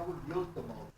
would yield the most.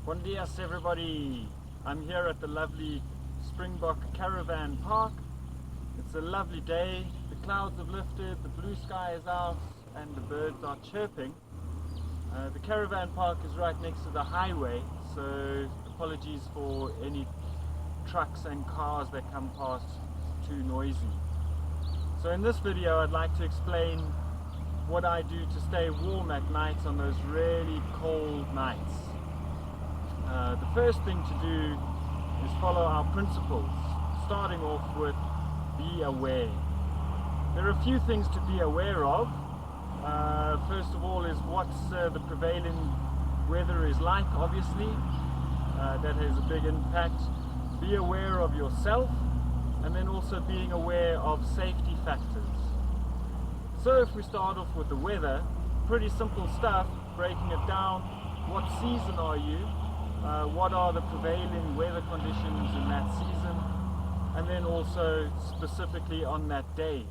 Buenos dias everybody, I'm here at the lovely Springbok Caravan Park. It's a lovely day, the clouds have lifted, the blue sky is out and the birds are chirping. The Caravan Park is right next to the highway, so apologies for any trucks and cars that come past, it's too noisy. So in this video I'd like to explain what I do to stay warm at night on those really cold nights. The first thing to do is follow our principles, starting off with be aware. There are a few things to be aware of. First of all is what's the prevailing weather is like, obviously. That has a big impact. Be aware of yourself, and then also being aware of safety factors. So if we start off with the weather, pretty simple stuff, breaking it down. What season are you? What are the prevailing weather conditions in that season, and then also specifically on that day,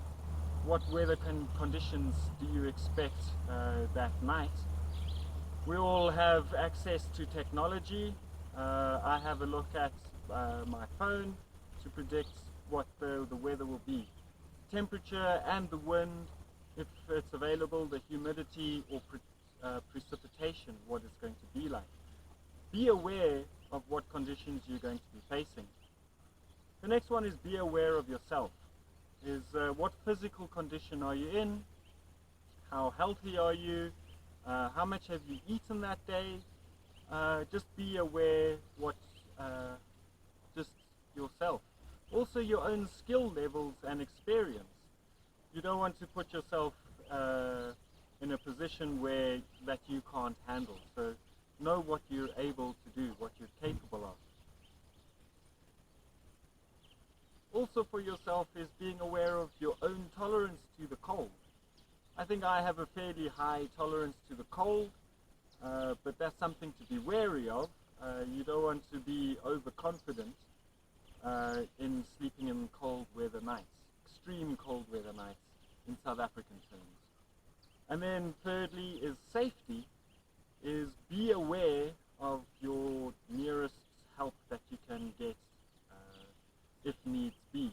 what weather conditions do you expect that night? We all have access to technology. I have a look at my phone to predict what the weather will be. Temperature and the wind, if it's available, the humidity or precipitation, what it's going to be like. Be aware of what conditions you're going to be facing. The next one is be aware of yourself. What physical condition are you in? How healthy are you? How much have you eaten that day? Just be aware what just yourself. Also your own skill levels and experience. You don't want to put yourself in a position that you can't handle. So know what you're able to do, what you're capable of. Also for yourself is being aware of your own tolerance to the cold. I think I have a fairly high tolerance to the cold, but that's something to be wary of. You don't want to be overconfident in sleeping in cold weather nights, extreme cold weather nights in South African terms. And then thirdly is safety. Is be aware of your nearest help that you can get if needs be.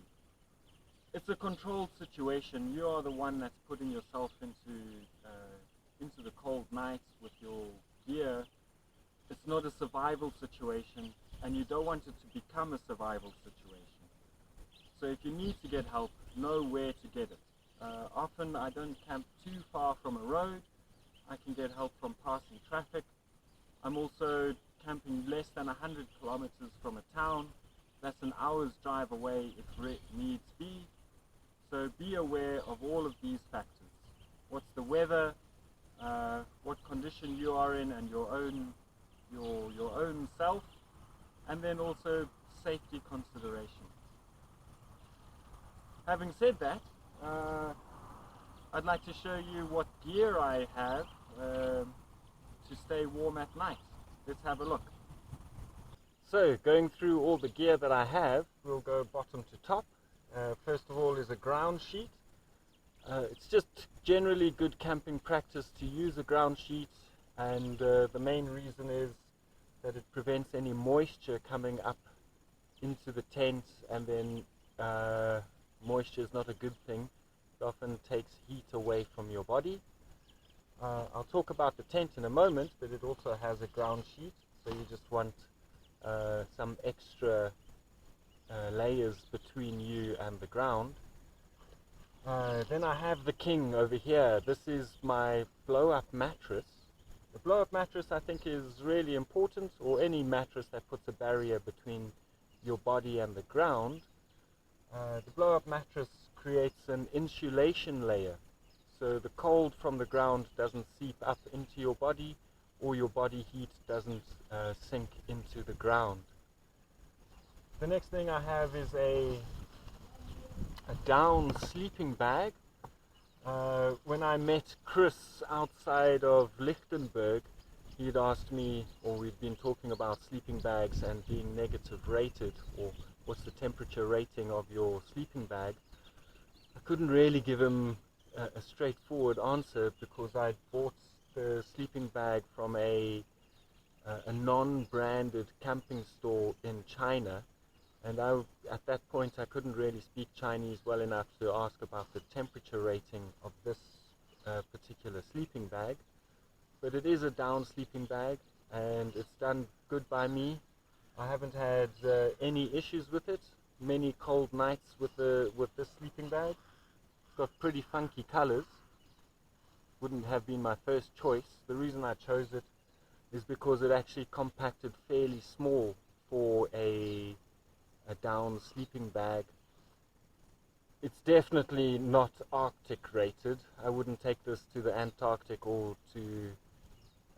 It's a controlled situation. You are the one that's putting yourself into the cold nights with your gear. It's not a survival situation, and you don't want it to become a survival situation. So if you need to get help, know where to get it. Often I don't camp too far from a road. I can get help from passing traffic. I'm also camping less than 100 kilometers from a town. That's an hour's drive away if needs be. So be aware of all of these factors. What's the weather, what condition you are in and your own self, and then also safety consideration. Having said that, I'd like to show you what gear I have to stay warm at night. Let's have a look. So going through all the gear that I have, we'll go bottom to top. First of all is a ground sheet. It's just generally good camping practice to use a ground sheet, and the main reason is that it prevents any moisture coming up into the tent, and then moisture is not a good thing. It often takes heat away from your body. I'll talk about the tent in a moment, but it also has a ground sheet, so you just want some extra layers between you and the ground. Then I have the king over here. This is my blow-up mattress. The blow-up mattress, I think, is really important, or any mattress that puts a barrier between your body and the ground. The blow-up mattress creates an insulation layer, so the cold from the ground doesn't seep up into your body, or your body heat doesn't sink into the ground. The next thing I have is a down sleeping bag. When I met Chris outside of Lichtenberg, he'd asked me, or we'd been talking about sleeping bags and being negative rated, or what's the temperature rating of your sleeping bag. I couldn't really give him a straightforward answer because I'd bought the sleeping bag from a non-branded camping store in China, and at that point I couldn't really speak Chinese well enough to ask about the temperature rating of this particular sleeping bag. But it is a down sleeping bag, and it's done good by me. I haven't had any issues with it. Many cold nights with this sleeping bag. It's got pretty funky colors. Wouldn't have been my first choice. The reason I chose it is because it actually compacted fairly small for a down sleeping bag. It's definitely not Arctic rated. I wouldn't take this to the Antarctic or to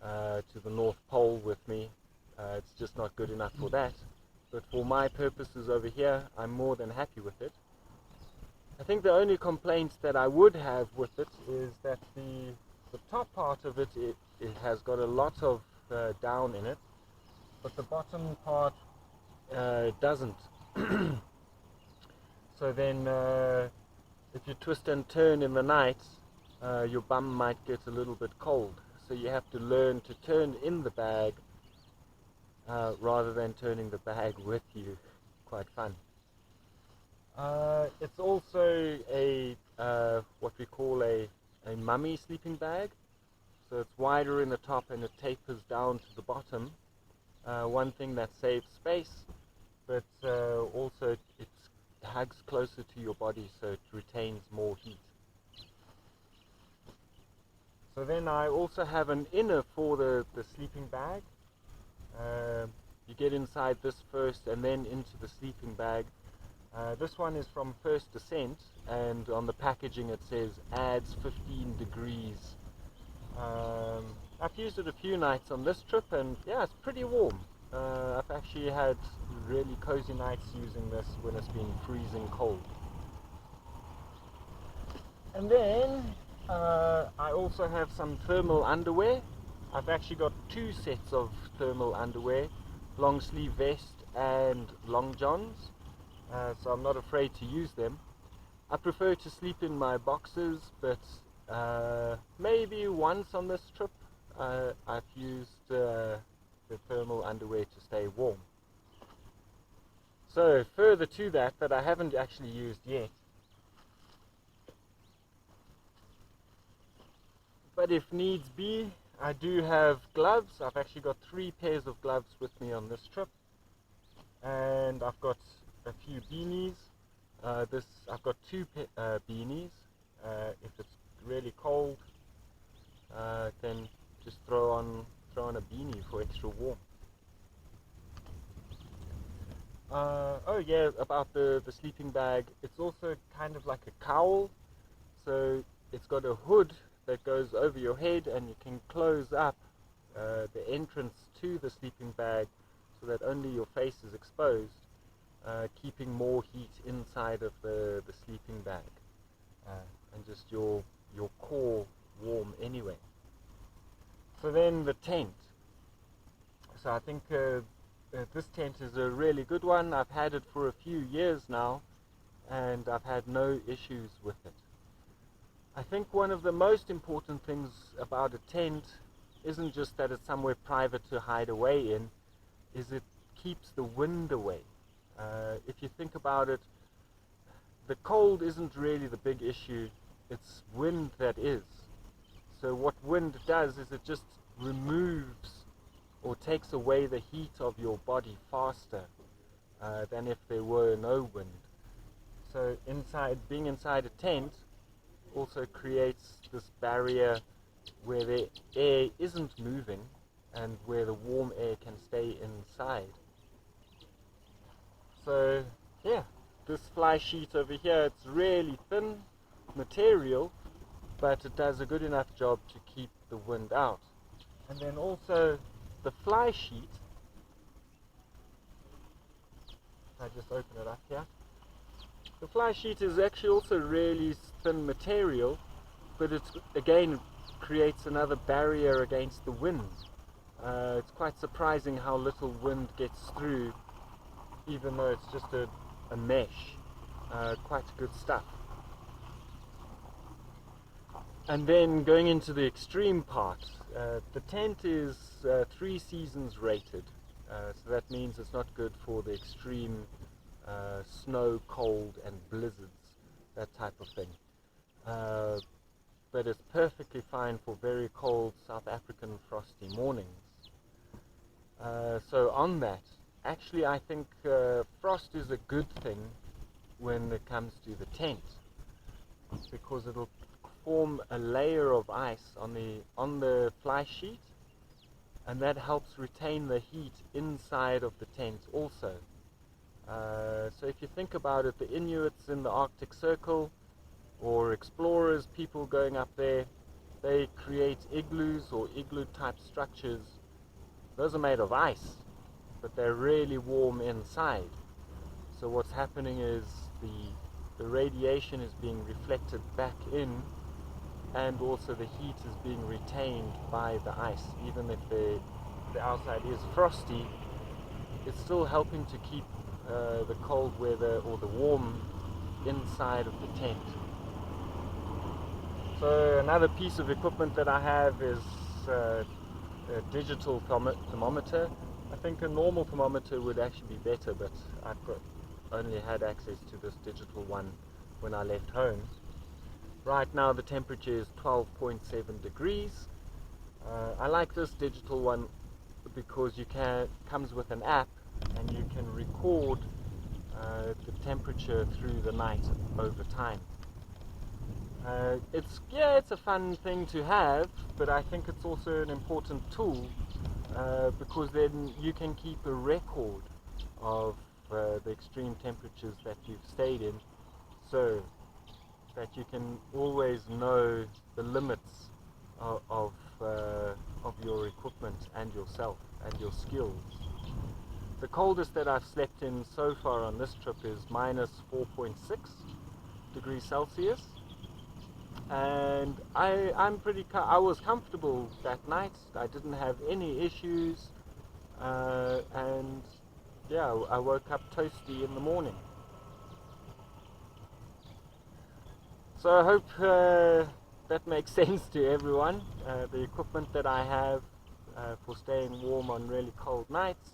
the North Pole with me. It's just not good enough for that. But for my purposes over here, I'm more than happy with it. I think the only complaint that I would have with it is that the top part of it has got a lot of down in it, but the bottom part doesn't. So then if you twist and turn in the night, your bum might get a little bit cold. So you have to learn to turn in the bag rather than turning the bag with you. Quite fun. It's also a what we call a mummy sleeping bag. So it's wider in the top and it tapers down to the bottom. One thing that saves space, but also it hugs closer to your body, so it retains more heat. So then I also have an inner for the sleeping bag. You get inside this first and then into the sleeping bag. This one is from First Descent, and on the packaging it says adds 15 degrees. I've used it a few nights on this trip, and yeah, it's pretty warm. I've actually had really cozy nights using this when it's been freezing cold. And then I also have some thermal underwear. I've actually got two sets of thermal underwear, long sleeve vest and long johns, so I'm not afraid to use them. I prefer to sleep in my boxers, but maybe once on this trip I've used the thermal underwear to stay warm. So further to that I haven't actually used yet, but if needs be, I do have gloves. I've actually got 3 pairs of gloves with me on this trip, and I've got a few beanies. I've got 2 beanies. If it's really cold, then just throw on a beanie for extra warm. Oh yeah, about the sleeping bag, it's also kind of like a cowl, so it's got a hood that goes over your head, and you can close up the entrance to the sleeping bag so that only your face is exposed, keeping more heat inside of the sleeping bag, and just your core warm anyway. So then the tent. So I think this tent is a really good one. I've had it for a few years now, and I've had no issues with it. I think one of the most important things about a tent isn't just that it's somewhere private to hide away in, is it keeps the wind away. If you think about it, the cold isn't really the big issue, it's wind that is. So what wind does is it just removes or takes away the heat of your body faster than if there were no wind. So being inside a tent also creates this barrier where the air isn't moving and where the warm air can stay inside. So yeah, this fly sheet over here, it's really thin material, but it does a good enough job to keep the wind out. And then also the fly sheet, I just open it up here. The fly sheet is actually also really thin material, but it again creates another barrier against the wind. It's quite surprising how little wind gets through, even though it's just a mesh. Quite good stuff. And then going into the extreme part, the tent is 3 seasons rated, so that means it's not good for the extreme snow, cold and blizzards, that type of thing. But it's perfectly fine for very cold South African frosty mornings. So on that, actually I think frost is a good thing when it comes to the tent, because it'll form a layer of ice on the fly sheet, and that helps retain the heat inside of the tent also. So if you think about it, the Inuits in the Arctic Circle, or explorers, people going up there, they create igloos or igloo type structures. Those are made of ice, but they're really warm inside. So what's happening is the radiation is being reflected back in, and also the heat is being retained by the ice. Even if the outside is frosty, it's still helping to keep the cold weather or the warm inside of the tent. So another piece of equipment that I have is a digital thermometer. I think a normal thermometer would actually be better, but I've only had access to this digital one when I left home. Right now the temperature is 12.7 degrees. I like this digital one because comes with an app, and you can record the temperature through the night over time. It's a fun thing to have, but I think it's also an important tool because then you can keep a record of the extreme temperatures that you've stayed in, so that you can always know the limits of your equipment and yourself and your skills. The coldest that I've slept in so far on this trip is minus 4.6 degrees Celsius, and I was comfortable that night. I didn't have any issues, and yeah, I woke up toasty in the morning. So I hope that makes sense to everyone. The equipment that I have for staying warm on really cold nights,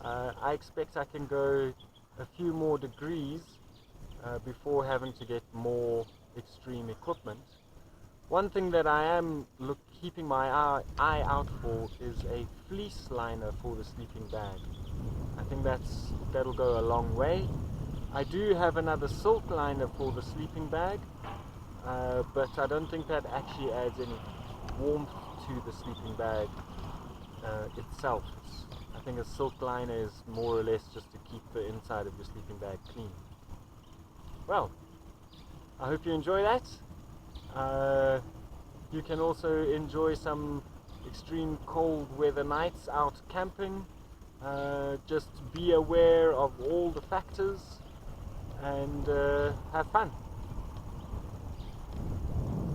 I expect I can go a few more degrees before having to get more extreme equipment. One thing that I am keeping my eye out for is a fleece liner for the sleeping bag. I think that'll go a long way. I do have another silk liner for the sleeping bag, but I don't think that actually adds any warmth to the sleeping bag itself. I think a silk liner is more or less just to keep the inside of your sleeping bag clean. Well, I hope you enjoy that. You can also enjoy some extreme cold weather nights out camping. Just be aware of all the factors and have fun.